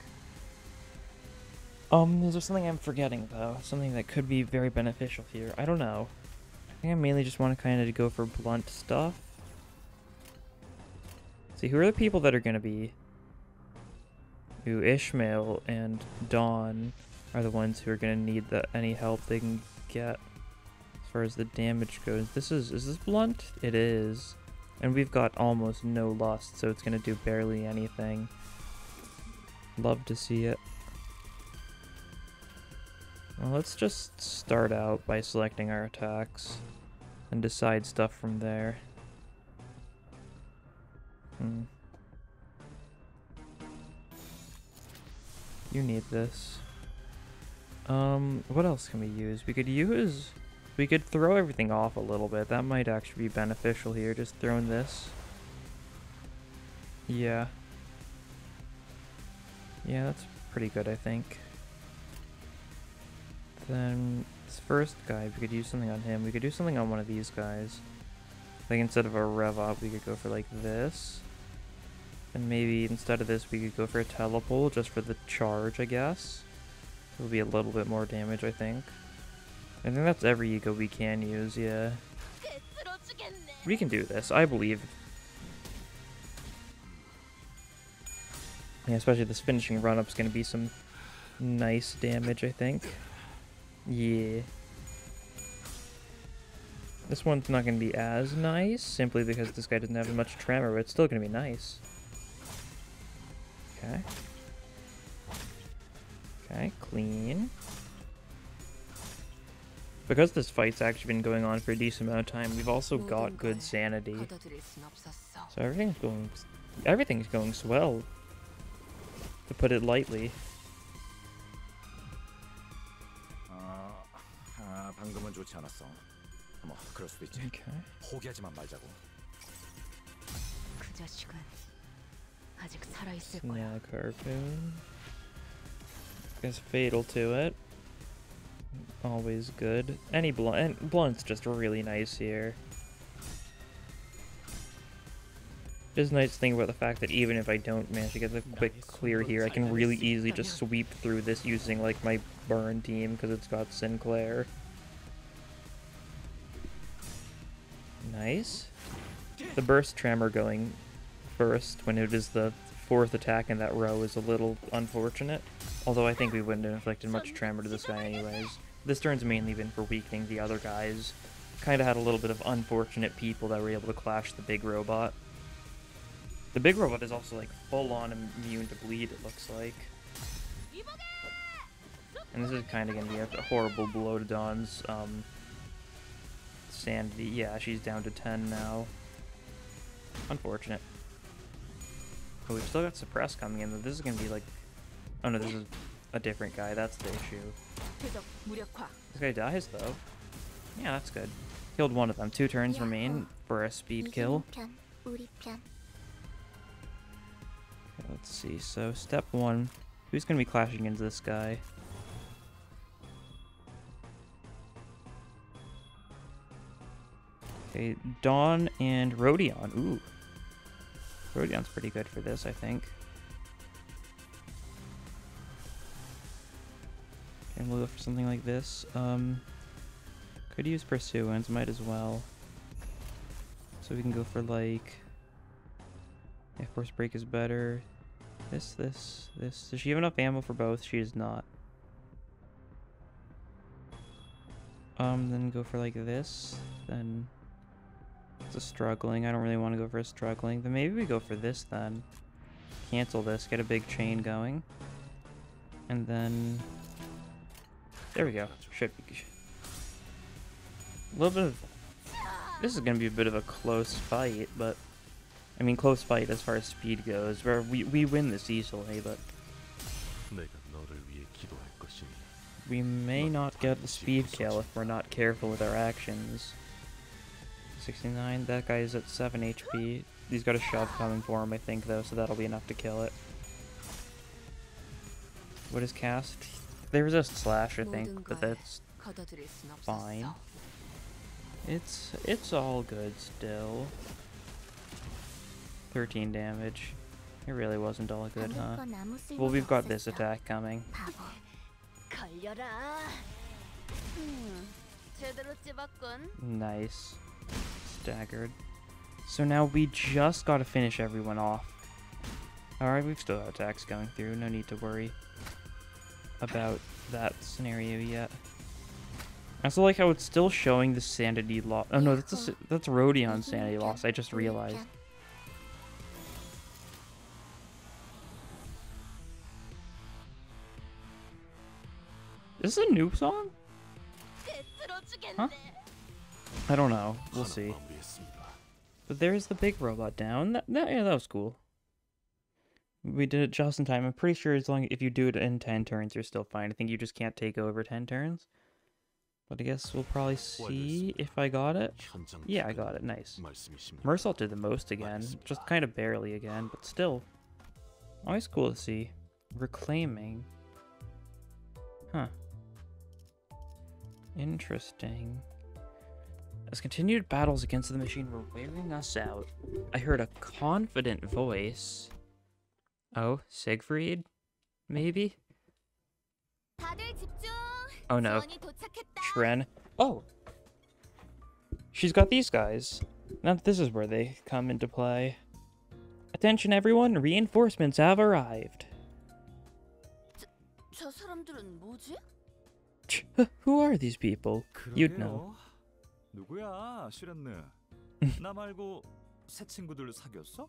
Speaker 1: Is there something I'm forgetting, though? Something that could be very beneficial here. I don't know. I think I mainly just want to kind of go for blunt stuff. See, who are the people that are going to be... Ooh, Ishmael and Dawn are the ones who are going to need any help they can get. As far as the damage goes. Is this blunt? It is. And we've got almost no lust, so it's going to do barely anything. Love to see it. Well, let's just start out by selecting our attacks and decide stuff from there. You need this. What else can we use? We could throw everything off a little bit. That might actually be beneficial here, just throwing this. Yeah. Yeah, that's pretty good, I think. Then this first guy, we could use something on him. We could do something on one of these guys. Like instead of a rev up, we could go for like this. And maybe instead of this, we could go for a telepole just for the charge, I guess. It'll be a little bit more damage, I think. I think that's every ego we can use, yeah. We can do this, I believe. Yeah, especially this finishing run-up's gonna be some nice damage, I think. Yeah. This one's not going to be as nice, simply because this guy doesn't have much tremor, but it's still going to be nice. Okay. Okay, clean. Because this fight's actually been going on for a decent amount of time, we've also got good sanity. So everything's going swell, to put it lightly.
Speaker 6: 방금은 좋지 않았어. 뭐 그럴 수도 있지. 포기하지만 말자고.
Speaker 3: 그 자식은 아직 살아 있을 거야.
Speaker 1: Snag harpoon. Is fatal to it. Always good. Any blunt, and blunt's just really nice here. There's a nice thing about the fact that even if I don't manage to get the quick clear here, I can really easily just sweep through this using like my burn team because it's got Sinclair. Nice. The burst tremor going first when it is the 4th attack in that row is a little unfortunate. Although I think we wouldn't have inflicted much tremor to this guy anyways. This turn's mainly been for weakening the other guys. Kind of had a little bit of unfortunate people that were able to clash the big robot. The big robot is also like full-on immune to bleed, it looks like. And this is kind of going to be a horrible blow to Dawn's sanity. Yeah, she's down to 10 now. Unfortunate. But we've still got Suppress coming in. This is going to be like... Oh no, this is a different guy. That's the issue. This guy dies though. Yeah, that's good. Killed one of them. 2 turns remain for a speed kill. Let's see, so step 1. Who's going to be clashing into this guy? Okay, Dawn and Rodion. Ooh. Rodion's pretty good for this, I think. And we'll go for something like this. Could use Pursuance, might as well. So we can go for like... Yeah, Force Break is better. This. Does she have enough ammo for both? She does not. Then go for like this. Then it's a struggling. I don't really want to go for a struggling. Then maybe we go for this then. Cancel this, get a big chain going. And then... There we go. Should be... A little bit of... This is going to be a bit of a close fight, but... I mean, close fight as far as speed goes, where we win this easily, but... We may not get the speed kill if we're not careful with our actions. 69, that guy is at 7 HP. He's got a shove coming for him, I think, though, so that'll be enough to kill it. What is cast? They resist slash, I think, but that's fine. It's all good still. 13 damage. It really wasn't all good, huh? Well, we've got this attack coming. Nice. Staggered. So now we just gotta finish everyone off. Alright, we've still got attacks going through. No need to worry about that scenario yet. I also like how it's still showing the sanity loss. Oh no, that's Rodion's sanity loss. I just realized. Is this a new song? Huh? I don't know. We'll see. But there's the big robot down. Yeah, that was cool. We did it just in time. I'm pretty sure as long if you do it in 10 turns, you're still fine. I think you just can't take over 10 turns. But I guess we'll probably see if I got it. Yeah, I got it. Nice. Mersault did the most again. Just kind of barely again, but still. Always cool to see. Reclaiming. Huh. Interesting. As continued battles against the machine were wearing us out, I heard a confident voice. Oh, Siegfried? Maybe? Oh no. Shren. Oh! She's got these guys. Now this is where they come into play. Attention everyone, reinforcements have arrived. Who are these people? You'd know.
Speaker 2: 누구야, 슈렌느? 나 말고 새 친구들 사귀었어?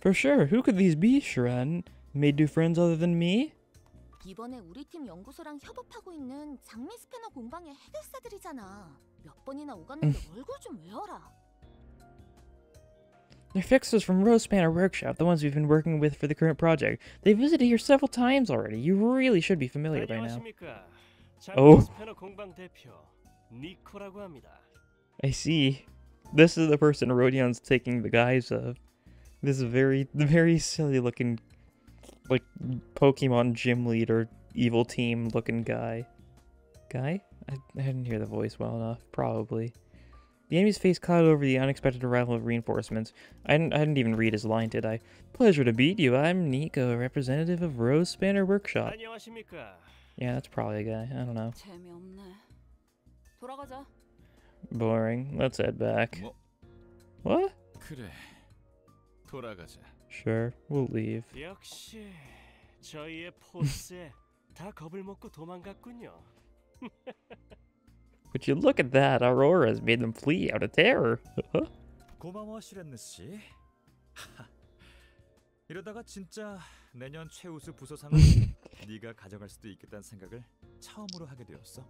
Speaker 1: For sure, who could these be, Shren? Made new friends other than me?
Speaker 7: 이번에 우리 팀 연구소랑 협업하고 있는 장미 스패너 공방의 해결사들이잖아. 몇 번이나 오갔는데 얼굴 좀 외워라.
Speaker 1: They're fixers from Rose Spanner Workshop, the ones we've been working with for the current project. They visited here several times already. You really should be familiar by now. Oh. I see. This is the person Rodion's taking the guise of. This is very silly looking, like, Pokemon gym leader, evil team looking guy. Guy? I didn't hear the voice well enough, probably. The enemy's face clouded over the unexpected arrival of reinforcements. I didn't even read his line, did I? Pleasure to meet you. I'm Nico, a representative of Rose Spanner Workshop.
Speaker 8: 안녕하십니까.
Speaker 1: Yeah, that's probably a guy. I don't know.
Speaker 7: 재미없네. 돌아가자.
Speaker 1: Boring. Let's head back.
Speaker 6: 뭐?
Speaker 1: What?
Speaker 6: 그래. 돌아가자.
Speaker 1: Sure, we'll leave.
Speaker 8: 역시 저희의 포스에 다 겁을 먹고 도망갔군요.
Speaker 1: Would you look at that? Aurora has made them flee out of terror.
Speaker 2: 고마워 슈렌느 씨. 이러다가 진짜 내년 최우수 부서상을 네가 가져갈 수도 있겠다는 생각을 처음으로 하게 되었어.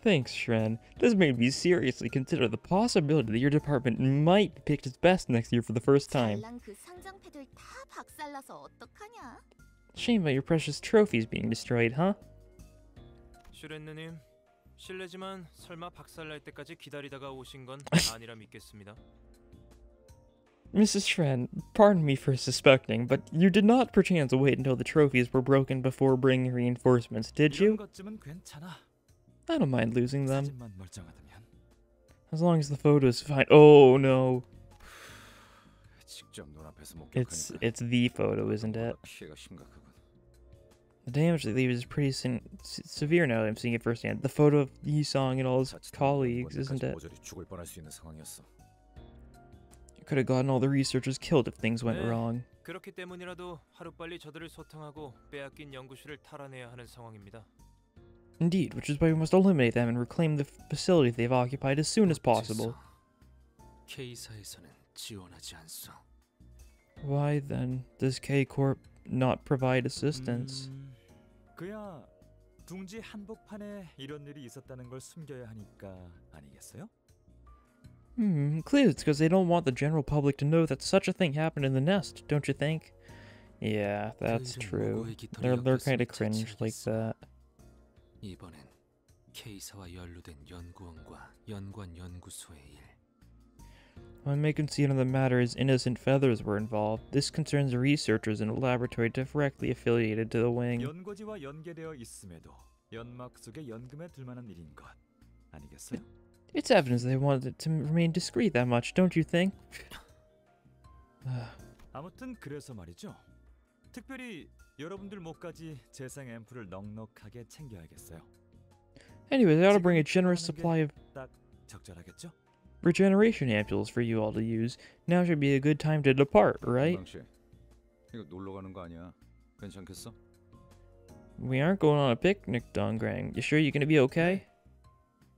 Speaker 1: Thanks, Shren. This made me seriously consider the possibility that your department might be picked as best next year for the first time.
Speaker 7: 잘난 그 상장패들 다 박살나서 어떡하냐?
Speaker 1: Shame about your precious trophies being destroyed, huh?
Speaker 9: 슈렌느님, 실례지만 설마 박살날 때까지 기다리다가 오신 건 아니라 믿겠습니다.
Speaker 1: Mrs. Shren, pardon me for suspecting, but you did not perchance wait until the trophies were broken before bringing reinforcements, did you?
Speaker 2: 이런 것쯤은 괜찮아.
Speaker 1: I don't mind losing them,
Speaker 2: 사진만 멀쩡하다면.
Speaker 1: as long as the photo is fine. Oh no,
Speaker 6: 직접 눈앞에서
Speaker 1: it's
Speaker 6: 목격하니까
Speaker 1: the photo, isn't it?
Speaker 6: 피해가 심각하군.
Speaker 1: The damage they leave is pretty severe now that I'm seeing it firsthand. The photo of Yisong and all his colleagues, isn't it?
Speaker 6: 모조리 죽을 뻔할 수 있는 상황이었어.
Speaker 1: Could have gotten all the researchers killed if things went
Speaker 9: 네.
Speaker 1: wrong.
Speaker 9: 그렇기 때문이라도 하루빨리 저들을 소탕하고 빼앗긴 연구실을 탈환해야 하는 상황입니다.
Speaker 1: Indeed, which is why we must eliminate them and reclaim the facility they've occupied as soon as possible.
Speaker 8: K사에서는 지원하지 않소.
Speaker 1: Why then does K-Corp not provide assistance?
Speaker 2: 그야 둥지 한복판에 이런 일이 있었다는 걸 숨겨야 하니까 아니겠어요?
Speaker 1: Clearly it's because they don't want the general public to know that such a thing happened in the nest, don't you think? Yeah, that's true. They're kind of cringe like that.
Speaker 8: 이번엔 K사와 연루된 연구원과 연구원 연구소의 일.
Speaker 1: I may concede on the matter as innocent feathers were involved. This concerns researchers in a laboratory directly affiliated to the wing.
Speaker 2: 연고지와 연계되어 있음에도 연막 속에 연금에 들만한 일인 것 아니겠어요?
Speaker 1: It's evidence they wanted it to remain discreet that much, don't you think?
Speaker 2: 아무튼 그래서 말이죠. 특별히 여러분들 목까지 재생 앰플을 넉넉하게 챙겨야겠어요.
Speaker 1: Anyways, I ought to bring a generous supply of
Speaker 2: 딱 적절하겠죠?
Speaker 1: regeneration ampules for you all to use. Now should be a good time to depart, right?
Speaker 6: 씨, 이거 놀러 가는 거 아니야? 괜찮겠어?
Speaker 1: We aren't going on a picnic, Dongrang. You sure you're gonna be okay?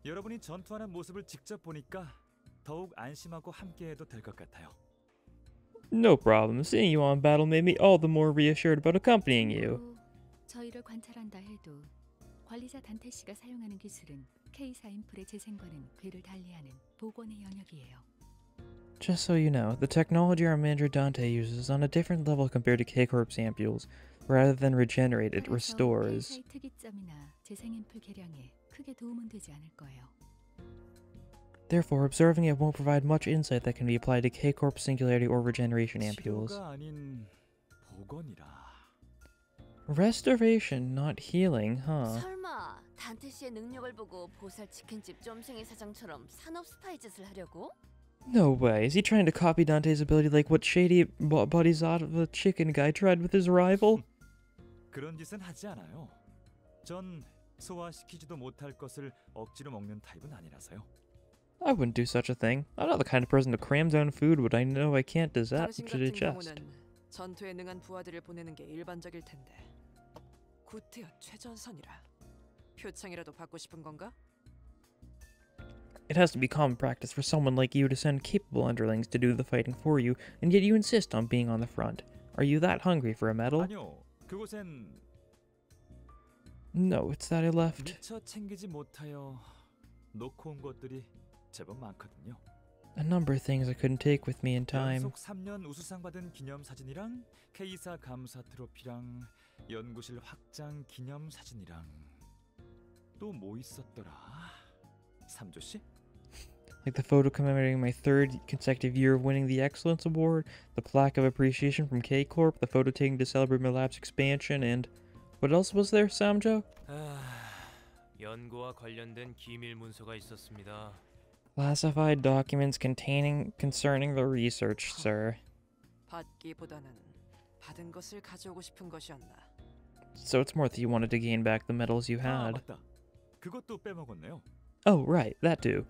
Speaker 2: 여러분이 전투하는 모습을 직접 보니까 더욱 안심하고 함께해도 될 것 같아요.
Speaker 1: No problem. Seeing you on battle made me all the more reassured about accompanying you.
Speaker 3: 저희를 관찰한다 해도 관리자 단테 씨가 사용하는 기술은 K사 인플의 재생과는 궤를 달리하는 복원의 영역이에요.
Speaker 1: Just so you know, the technology our manager Dante uses is on a different level compared to K-Corp's ampules. Rather than regenerate, it restores.
Speaker 3: K사의 특이점이나 재생 앰플 개량에 크게 도움은 되지 않을 거예요.
Speaker 1: Therefore, observing it won't provide much insight that can be applied to K-Corp's singularity or regeneration ampules.
Speaker 2: 치료가 아닌 복원이라.
Speaker 1: Restoration, not healing, huh?
Speaker 7: 설마 단테 씨의 능력을 보고 보살 치킨집 점생이 사장처럼 산업 스파이 짓을 하려고?
Speaker 1: No way. Is he trying to copy Dante's ability like what shady buddies out of the chicken guy tried with his rival?
Speaker 2: 그런 짓은 하지 않아요. 전 소화시키지도 못할 것을 억지로 먹는 타입은 아니라서요.
Speaker 1: I wouldn't do such a thing. I'm not the kind of person to cram down food what I know I can't
Speaker 5: 당신 같은
Speaker 1: digest.
Speaker 5: 경우는 전투에 능한 부하들을 보내는 게 일반적일 텐데 구태여 최전선이라 표창이라도 받고 싶은 건가?
Speaker 1: It has to be common practice for someone like you to send capable underlings to do the fighting for you, and yet you insist on being on the front. Are you that hungry for a medal?
Speaker 2: 아니요, 그곳엔
Speaker 1: No, it's that I left.
Speaker 2: 미처 챙기지 못하여 놓고 온 것들이 제법 많거든요.
Speaker 1: A number of things I couldn't take with me in time.
Speaker 2: 연속 3년 우수상 받은 기념 사진이랑 K사 감사 트로피랑 연구실 확장 기념 사진이랑 또 뭐 있었더라? 삼조 씨?
Speaker 1: Like the photo commemorating my third consecutive year of winning the Excellence Award, the plaque of appreciation from K-Corp, the photo taken to celebrate my lab's expansion, and... What else was there, Samjo?
Speaker 9: 연구와 관련된 기밀 문서가 있었습니다.
Speaker 1: Classified documents concerning the research, sir.
Speaker 5: 받기보다는 받은 것을 가져오고 싶은 것이었나?
Speaker 1: So it's more that you wanted to gain back the medals you
Speaker 2: 아,
Speaker 1: had.
Speaker 2: 맞다. 그것도 빼먹었네요.
Speaker 1: Oh, right, that too.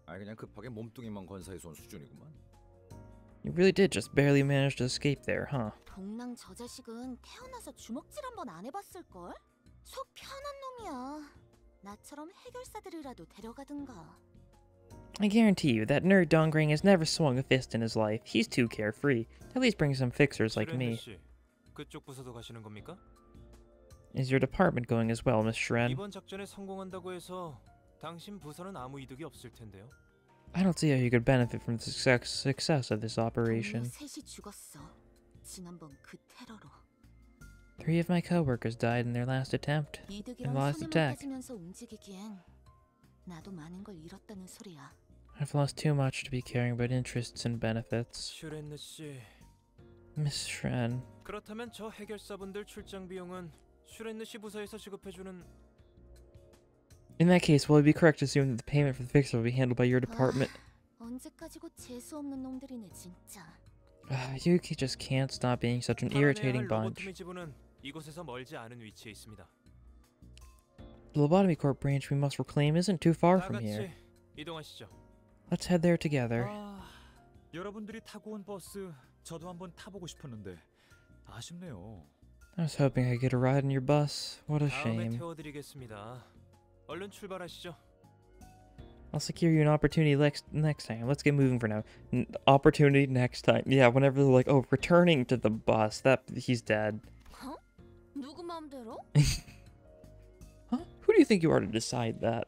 Speaker 6: 아 그냥 급하게 몸뚱이만 건사해서 온 수준이구만.
Speaker 1: You really did just barely manage to escape there, huh?
Speaker 7: 동랑 저 자식은 태어나서 주먹질 한 번 안 해봤을 걸? 속 편한 놈이야. 나처럼 해결사들이라도 데려가든가.
Speaker 1: I guarantee you that nerd Dongring has never swung a fist in his life. He's too carefree. At least bring some fixers like me.
Speaker 9: 씨, 그쪽 부서도 가시는 겁니까?
Speaker 1: Is your department going as well, Miss Shren?
Speaker 9: 이번 작전에 성공한다고 해서 당신 부서는 아무 이득이 없을 텐데요.
Speaker 1: I don't see how you could benefit from the success of this
Speaker 7: 동료
Speaker 1: operation.
Speaker 7: 셋이 죽었어. 지난번 그 테러로.
Speaker 1: 3 of my coworkers died in their last attempt.
Speaker 7: 이득이랑
Speaker 1: last
Speaker 7: 손해만
Speaker 1: attack.
Speaker 7: 따지면서 움직이기엔 나도 많은 걸 잃었다는 소리야.
Speaker 1: I've lost too much to be caring about interests and benefits.
Speaker 9: 슈렌느 씨,
Speaker 1: Miss Shren.
Speaker 9: 그렇다면 저 해결사분들 출장 비용은 슈렌느 씨 부서에서 지급해주는.
Speaker 1: In that case, will it be correct to assume that the payment for the fixer will be handled by your department?
Speaker 7: 언제까지고 재수 없는 놈들이네 진짜.
Speaker 1: You just can't stop being such an irritating bunch.
Speaker 9: 로보토미 지부는 이곳에서 멀지 않은 위치에 있습니다.
Speaker 1: The Lobotomy Corp branch we must reclaim isn't too far
Speaker 9: 다
Speaker 1: from here.
Speaker 9: 같이 이동하시죠.
Speaker 1: Let's head there together.
Speaker 2: 아, 여러분들이 타고 온 버스 저도 한번 타보고 싶었는데 아쉽네요.
Speaker 1: I was hoping I could get a ride on your bus. What a
Speaker 9: 다음에
Speaker 1: shame.
Speaker 9: 태워드리겠습니다. 얼른 출발하시죠.
Speaker 1: I'll secure you an opportunity next time. Let's get moving for now. Opportunity next time. Yeah, whenever they're like, oh, returning to the bus. He's dead.
Speaker 7: 어? 누구 마음대로?
Speaker 1: Huh? Who do you think you are to decide that?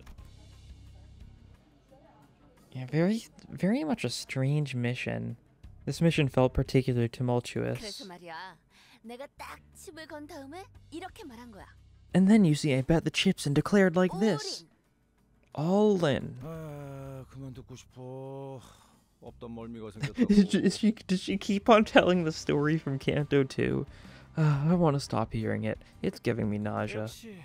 Speaker 1: Yeah, very much a strange mission. This mission felt particularly tumultuous.
Speaker 7: 그래서 말이야. 내가 딱 칩을 건 다음에 이렇게 말한 거야.
Speaker 1: And then you see I bet the chips and declared like this. All in.
Speaker 6: 아 그만 듣고 싶어. 없던 멀미가 생겼다고.
Speaker 1: Did she keep on telling the story from Canto 2? I want to stop hearing it. It's giving me nausea.
Speaker 10: 역시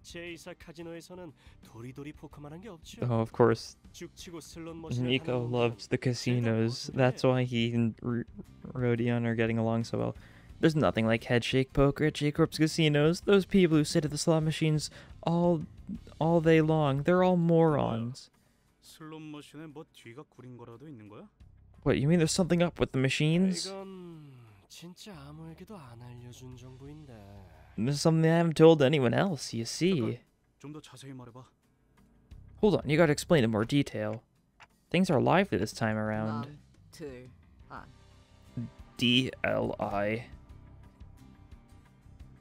Speaker 10: 제2사 카지노에서는 도리도리 포커만한 게 없죠.
Speaker 1: Oh, of course.
Speaker 10: 죽치고 슬롯 머신을
Speaker 1: Nico
Speaker 10: 하는
Speaker 1: loved the casinos. That's why he and Rodion are getting along so well. There's nothing like head shake poker at J-Corp's casinos. Those people who sit at the slot machines all day long, they're all morons.
Speaker 10: 슬롯 머신에 뭐 뒤가 구린 거라도 있는 거야?
Speaker 1: What, you mean there's something up with the machines?
Speaker 10: 이건 진짜 아무에게도 안 알려준 정보인데.
Speaker 1: There's something I haven't told anyone else, you see.
Speaker 10: 좀 더 자세히 말해봐.
Speaker 1: Hold on, you gotta explain in more detail. Things are lively this time around. DLI.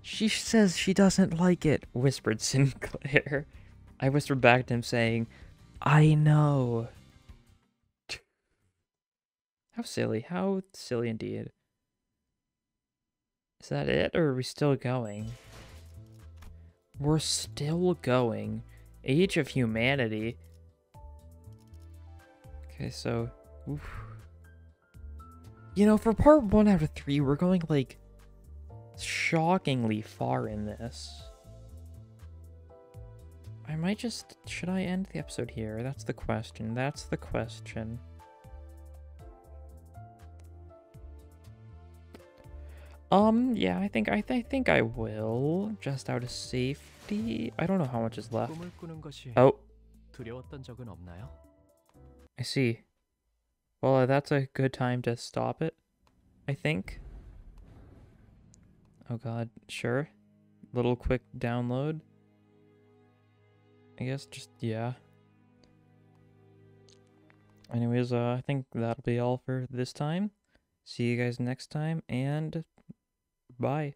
Speaker 1: She says she doesn't like it, whispered Sinclair. I whispered back to him saying, I know. How silly indeed. Is that it, or are we still going? We're still going. Age of Humanity. Okay, so... Oof. You know, for part 1 out of 3, we're going, like, shockingly far in this. I might just... Should I end the episode here? That's the question. That's the question. Yeah, I think I will. Just out of safety. I don't know how much is left. Oh. I see. Well, that's a good time to stop it, I think. Oh god, sure. Little quick download. I guess just, yeah. Anyways, I think that'll be all for this time. See you guys next time, and bye.